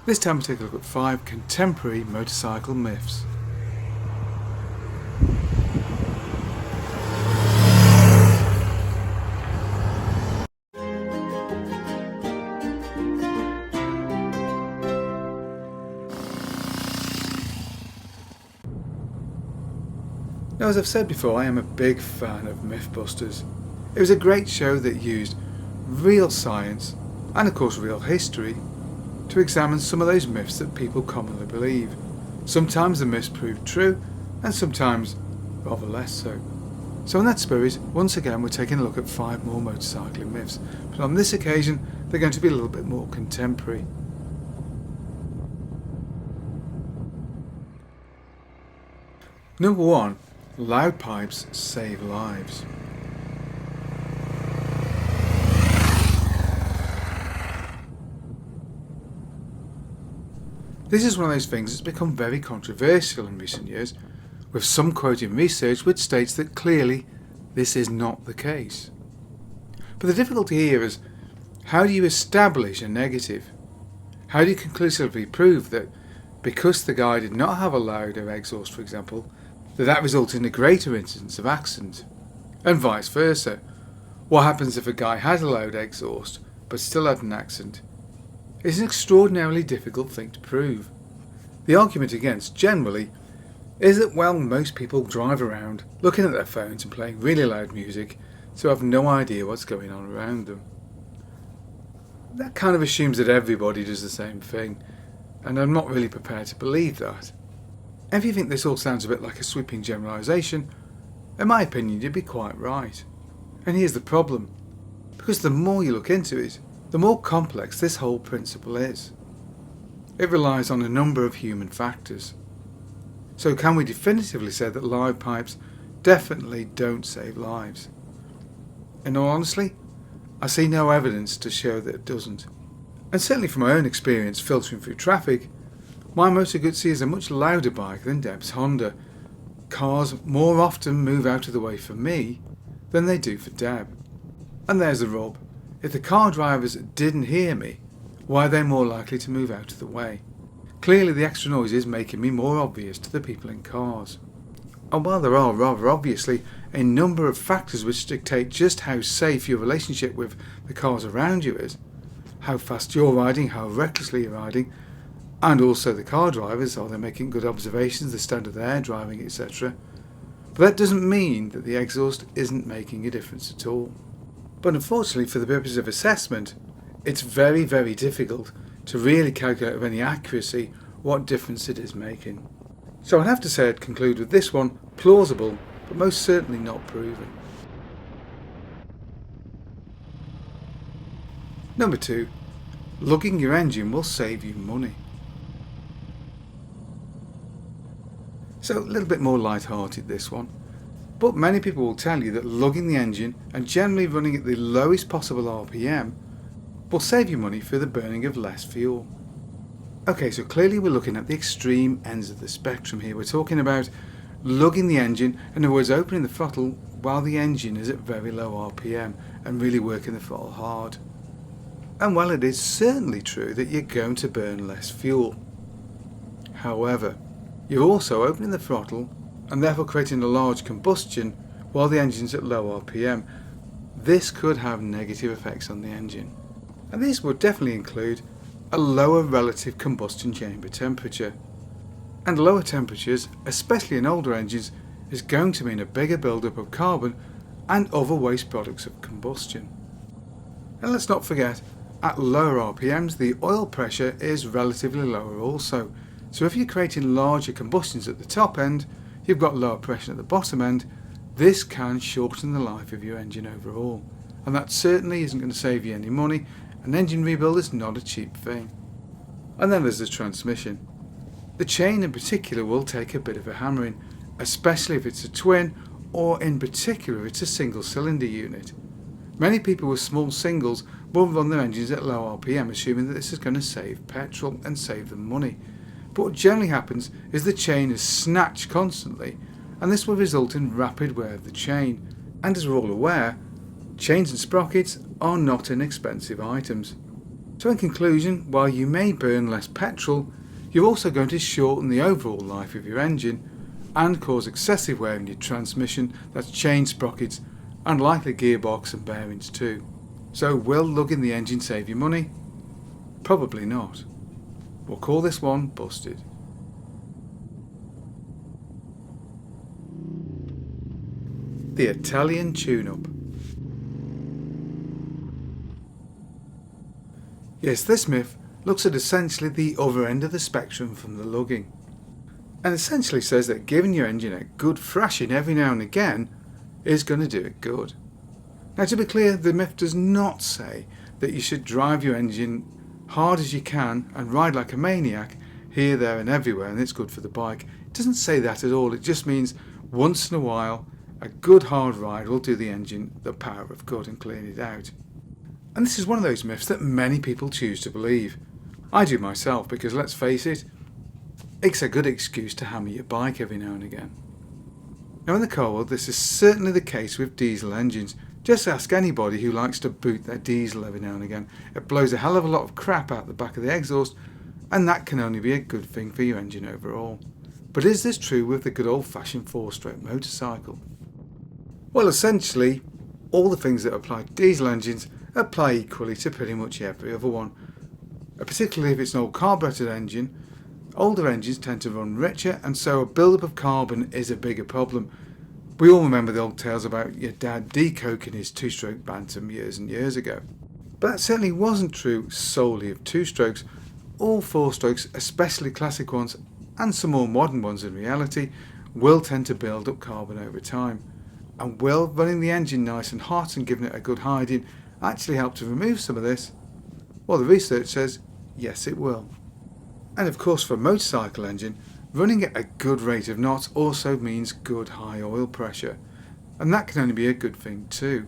This time we take a look at 5 contemporary motorcycle myths. Now, as I've said before, I am a big fan of Mythbusters. It was a great show that used real science and of course real history to examine some of those myths that people commonly believe. Sometimes the myths proved true and sometimes rather less so. So in that spirit, once again we're taking a look at 5 more motorcycling myths, but on this occasion they're going to be a little bit more contemporary. Number 1. Loud pipes save lives. This is one of those things that's become very controversial in recent years, with some quoting research which states that clearly this is not the case. But the difficulty here is, how do you establish a negative? How do you conclusively prove that because the guy did not have a louder exhaust, for example, that resulted in a greater incidence of accident? And vice versa. What happens if a guy has a loud exhaust but still had an accident? It's an extraordinarily difficult thing to prove. The argument against, generally, is that, well, most people drive around looking at their phones and playing really loud music, so have no idea what's going on around them. That kind of assumes that everybody does the same thing, and I'm not really prepared to believe that. If you think this all sounds a bit like a sweeping generalisation, in my opinion you'd be quite right. And here's the problem. Because the more you look into it, the more complex this whole principle is. It relies on a number of human factors. So can we definitively say that loud pipes definitely don't save lives? In all honesty, I see no evidence to show that it doesn't. And certainly from my own experience filtering through traffic, my Moto Guzzi is a much louder bike than Deb's Honda. Cars more often move out of the way for me than they do for Deb. And there's the rub. If the car drivers didn't hear me, why are they more likely to move out of the way? Clearly the extra noise is making me more obvious to the people in cars. And while there are rather obviously a number of factors which dictate just how safe your relationship with the cars around you is, how fast you're riding, how recklessly you're riding, and also the car drivers, are they making good observations, the standard they're driving, etc. But that doesn't mean that the exhaust isn't making a difference at all. But unfortunately, for the purpose of assessment, it's very, very difficult to really calculate with any accuracy what difference it is making. So I'd have to say I'd conclude with this one: plausible, but most certainly not proven. Number 2. Lugging your engine will save you money. So a little bit more light-hearted this one. But many people will tell you that lugging the engine and generally running at the lowest possible RPM will save you money through the burning of less fuel. Okay, so clearly we're looking at the extreme ends of the spectrum here. We're talking about lugging the engine, in other words opening the throttle while the engine is at very low RPM and really working the throttle hard. And while it is certainly true that you're going to burn less fuel, however, you're also opening the throttle and therefore creating a large combustion while the engine's at low RPM. This could have negative effects on the engine. And these would definitely include a lower relative combustion chamber temperature. And lower temperatures, especially in older engines, is going to mean a bigger buildup of carbon and other waste products of combustion. And let's not forget, at lower RPMs the oil pressure is relatively lower also. So if you're creating larger combustions at the top end, you've got lower pressure at the bottom end. This can shorten the life of your engine overall, and that certainly isn't going to save you any money. An engine rebuild is not a cheap thing. And then there's the transmission. The chain in particular will take a bit of a hammering, especially if it's a twin, or in particular if it's a single cylinder unit. Many people with small singles will run their engines at low RPM assuming that this is going to save petrol and save them money. But what generally happens is the chain is snatched constantly, and this will result in rapid wear of the chain. And as we're all aware, chains and sprockets are not inexpensive items. So in conclusion, while you may burn less petrol, you're also going to shorten the overall life of your engine and cause excessive wear in your transmission, that's chain sprockets, and likely gearbox and bearings too. So will lugging the engine save you money? Probably not. We'll call this one busted. The Italian tune-up. Yes, this myth looks at essentially the other end of the spectrum from the lugging, and essentially says that giving your engine a good thrashing every now and again is going to do it good. Now, to be clear, the myth does not say that you should drive your engine hard as you can and ride like a maniac here, there and everywhere and it's good for the bike. It doesn't say that at all. It just means once in a while a good hard ride will do the engine the power of good and clean it out. And this is one of those myths that many people choose to believe. I do myself because, let's face it, it's a good excuse to hammer your bike every now and again. Now in the car world, this is certainly the case with diesel engines. Just ask anybody who likes to boot their diesel every now and again. It blows a hell of a lot of crap out the back of the exhaust, and that can only be a good thing for your engine overall. But is this true with the good old-fashioned 4-stroke motorcycle? Well, essentially, all the things that apply to diesel engines apply equally to pretty much every other one. Particularly if it's an old carburetted engine, older engines tend to run richer, and so a build-up of carbon is a bigger problem. We all remember the old tales about your dad decoking his 2-stroke Bantam years and years ago. But that certainly wasn't true solely of 2-strokes. All 4-strokes, especially classic ones, and some more modern ones in reality, will tend to build up carbon over time. And will running the engine nice and hot and giving it a good hiding actually help to remove some of this? Well, the research says yes, it will. And of course, for a motorcycle engine, running at a good rate of knots also means good high oil pressure, and that can only be a good thing too.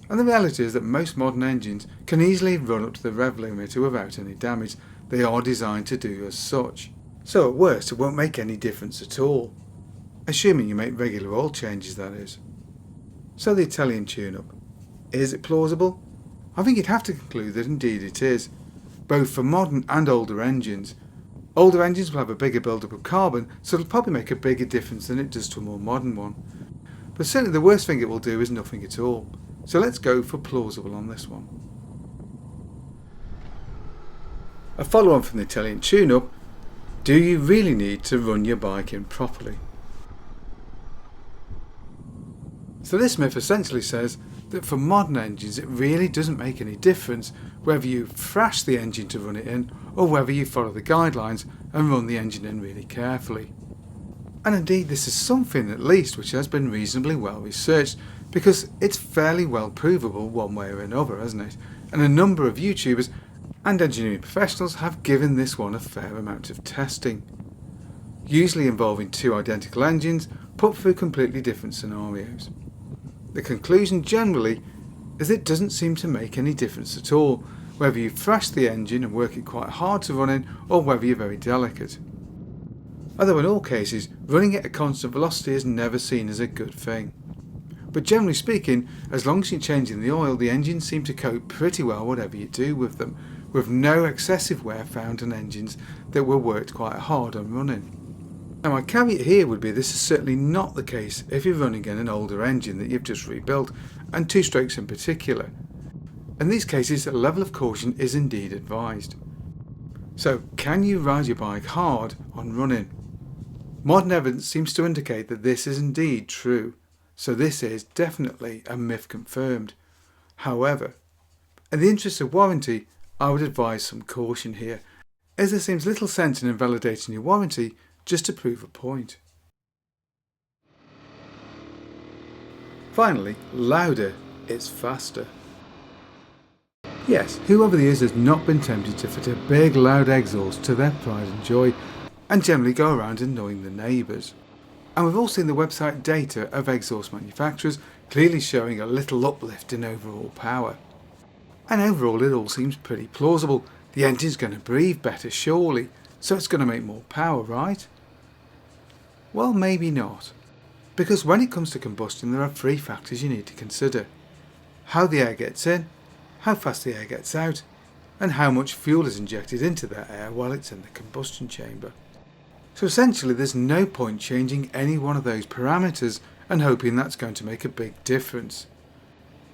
And the reality is that most modern engines can easily run up to the rev limiter without any damage. They are designed to do as such. So at worst, it won't make any difference at all. Assuming you make regular oil changes, that is. So the Italian tune-up. Is it plausible? I think you'd have to conclude that indeed it is, both for modern and older engines. Older engines will have a bigger build-up of carbon, so it'll probably make a bigger difference than it does to a more modern one. But certainly the worst thing it will do is nothing at all. So let's go for plausible on this one. A follow-on from the Italian tune-up, do you really need to run your bike in properly? So this myth essentially says that for modern engines it really doesn't make any difference whether you thrash the engine to run it in or whether you follow the guidelines and run the engine in really carefully. And indeed this is something at least which has been reasonably well researched, because it's fairly well provable one way or another, hasn't it? And a number of YouTubers and engineering professionals have given this one a fair amount of testing, usually involving two identical engines put through completely different scenarios. The conclusion generally is it doesn't seem to make any difference at all whether you thrash the engine and work it quite hard to run in or whether you're very delicate. Although in all cases running at a constant velocity is never seen as a good thing. But generally speaking, as long as you're changing the oil, the engines seem to cope pretty well whatever you do with them, with no excessive wear found on engines that were worked quite hard on running. Now my caveat here would be this is certainly not the case if you're running in an older engine that you've just rebuilt, and 2-strokes in particular. In these cases, a level of caution is indeed advised. So, can you ride your bike hard on running? Modern evidence seems to indicate that this is indeed true, so this is definitely a myth confirmed. However, in the interest of warranty, I would advise some caution here, as there seems little sense in invalidating your warranty just to prove a point. Finally, louder is faster. Yes, who over the years has not been tempted to fit a big loud exhaust to their pride and joy and generally go around annoying the neighbours? And we've all seen the website data of exhaust manufacturers clearly showing a little uplift in overall power. And overall it all seems pretty plausible. The engine's going to breathe better surely, so it's going to make more power, right? Well, maybe not. Because when it comes to combustion there are three factors you need to consider. How the air gets in, how fast the air gets out, and how much fuel is injected into that air while it's in the combustion chamber. So essentially there's no point changing any one of those parameters and hoping that's going to make a big difference.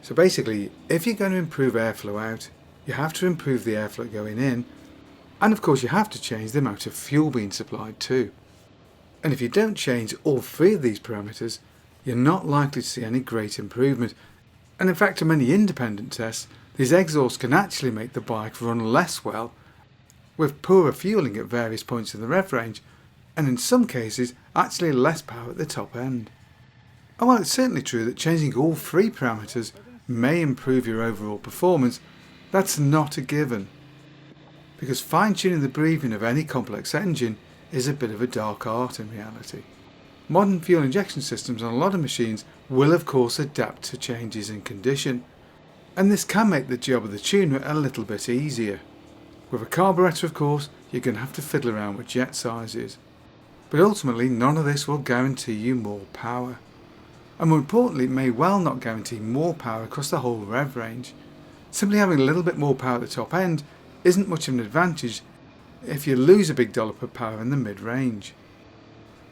So basically, if you're going to improve airflow out, you have to improve the airflow going in, and of course you have to change the amount of fuel being supplied too. And if you don't change all three of these parameters, you're not likely to see any great improvement. And in fact, in many independent tests, these exhausts can actually make the bike run less well, with poorer fueling at various points in the rev range, and in some cases actually less power at the top end. And while it's certainly true that changing all three parameters may improve your overall performance, that's not a given. Because fine-tuning the breathing of any complex engine is a bit of a dark art in reality. Modern fuel injection systems on a lot of machines will of course adapt to changes in condition, and this can make the job of the tuner a little bit easier. With a carburettor of course you're going to have to fiddle around with jet sizes, but ultimately none of this will guarantee you more power. And more importantly, it may well not guarantee more power across the whole rev range. Simply having a little bit more power at the top end isn't much of an advantage if you lose a big dollop of power in the mid-range.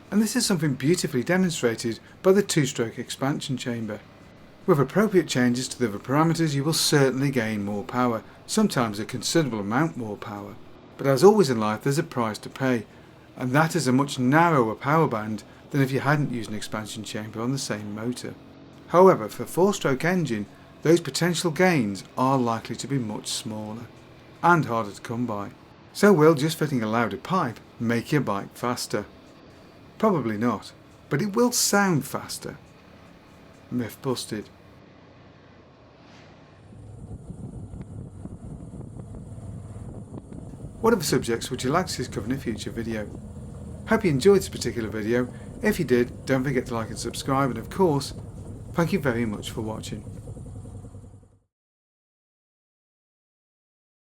And this is something beautifully demonstrated by the two-stroke expansion chamber. With appropriate changes to the other parameters you will certainly gain more power, sometimes a considerable amount more power. But as always in life there's a price to pay, and that is a much narrower power band than if you hadn't used an expansion chamber on the same motor. However, for a four-stroke engine, those potential gains are likely to be much smaller and harder to come by. So will just fitting a louder pipe make your bike faster? Probably not, but it will sound faster. Myth busted. What other subjects would you like to see us cover in a future video? Hope you enjoyed this particular video. If you did, don't forget to like and subscribe, and of course, thank you very much for watching.